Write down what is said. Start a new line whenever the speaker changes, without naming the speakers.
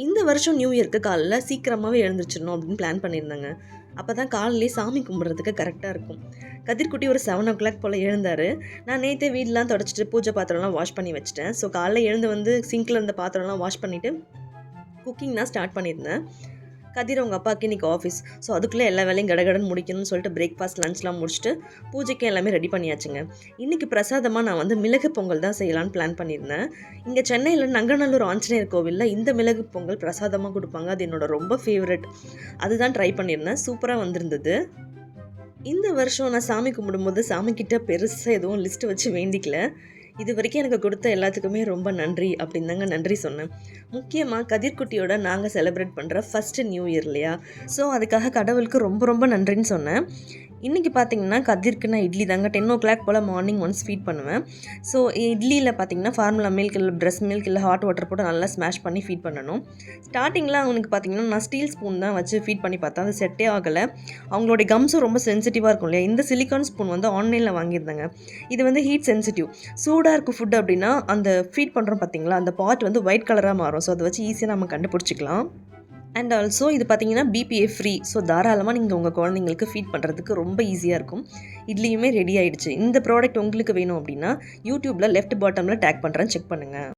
இந்த வருஷம் நியூ இயர்க்கு காலைல சீக்கிரமாகவே எழுந்திரிச்சிடணும் அப்படின்னு பிளான் பண்ணியிருந்தாங்க. அப்போ தான் காலையிலே சாமி கும்பிட்றதுக்கு கரெக்டாக இருக்கும். கதிர்குட்டி ஒரு 7:00 போல் எழுந்தார். நான் நேற்றே வீடெலாம் தொடச்சிட்டு பூஜை பாத்திரம்லாம் வாஷ் பண்ணி வச்சுட்டேன். ஸோ காலைல எழுந்து வந்து சிங்கில் இருந்த பாத்திரம்லாம் வாஷ் பண்ணிவிட்டு குக்கிங் தான் ஸ்டார்ட் பண்ணியிருந்தேன். கதிர் அவங்க அப்பாவுக்கு இன்றைக்கி ஆஃபீஸ். ஸோ அதுக்குள்ளே எல்லா வேலையும் கடகடன்னு முடிக்கணும்னு சொல்லிட்டு பிரேக்ஃபாஸ்ட் லஞ்ச்லாம் முடிச்சுட்டு பூஜைக்கு எல்லாமே ரெடி பண்ணியாச்சுங்க. இன்றைக்கி பிரசாதமாக நான் வந்து மிளகு பொங்கல் தான் செய்யலான்னு பிளான் பண்ணியிருந்தேன். இங்கே சென்னையில் நங்கநல்லூர் ஆஞ்சநேயர் கோவிலில் இந்த மிளகு பொங்கல் பிரசாதமாக கொடுப்பாங்க. அது என்னோட ரொம்ப ஃபேவரட். அதுதான் ட்ரை பண்ணியிருந்தேன். சூப்பராக வந்திருந்தது. இந்த வருஷம் நான் சாமி கும்பிடும்போது சாமிக்கிட்ட பெருசாக எதுவும் லிஸ்ட்டு வச்சு வேண்டிக்கல. இது வரைக்கும் எனக்கு கொடுத்த எல்லாத்துக்குமே ரொம்ப நன்றி அப்படின்னு தாங்க நன்றி சொன்னேன். முக்கியமாக கதிர்குட்டியோட நாங்கள் செலிப்ரேட் பண்ணுற ஃபஸ்ட்டு நியூ இயர் இல்லையா? ஸோ அதுக்காக கடவுளுக்கு ரொம்ப ரொம்ப நன்றின்னு சொன்னேன். இன்றைக்கி பார்த்தீங்கன்னா கதிர்க்கு நான் இட்லி தாங்க 10:00 போல் மார்னிங் ஒன்ஸ் ஃபீட் பண்ணுவேன். ஸோ இட்லியில் பார்த்தீங்கன்னா ஃபார்முலா மில்க் இல்லை ப்ரெஸ் மில்க் இல்லை ஹாட் வாட்டர் போட்டு நல்லா ஸ்மாஷ் பண்ணி ஃபீட் பண்ணணும். ஸ்டார்டிங்கில் அவனுக்கு பார்த்தீங்கன்னா நான் ஸ்டீல் ஸ்பூன் தான் வச்சு ஃபீட் பண்ணி பார்த்தேன். அது செட்டே ஆகலை. அவங்களுடைய கம்ஸும் ரொம்ப சென்சிட்டிவாக இருக்கும் இல்லையா? இந்த சிலிக்கான் ஸ்பூன் வந்து ஆன்லைனில் வாங்கியிருந்தாங்க. இது வந்து ஹீட் சென்சிட்டிவ். சூடாக இருக்கும் ஃபுட் அப்படின்னா அந்த ஃபீட் பண்ணுறோம் பார்த்தீங்களா, அந்த பாட் வந்து ஒயிட் கலராக மாறும். ஸோ அதை வச்சு ஈஸியாக நம்ம கண்டுபிடிச்சிக்கலாம். அண்ட் ஆல்சோ இது பார்த்தீங்கன்னா பிபிஏ ஃப்ரீ. ஸோ தாராளமாக நீங்கள் உங்கள் குழந்தைங்களுக்கு ஃபீட் பண்ணுறதுக்கு ரொம்ப ஈஸியாக இருக்கும். இட்லியுமே ரெடி ஆகிடுச்சு. இந்த ப்ராடக்ட் உங்களுக்கு வேணும் அப்படின்னா யூடியூப்பில் லெஃப்ட் பாட்டமில் டேக் பண்ணுறேன், செக் பண்ணுங்கள்.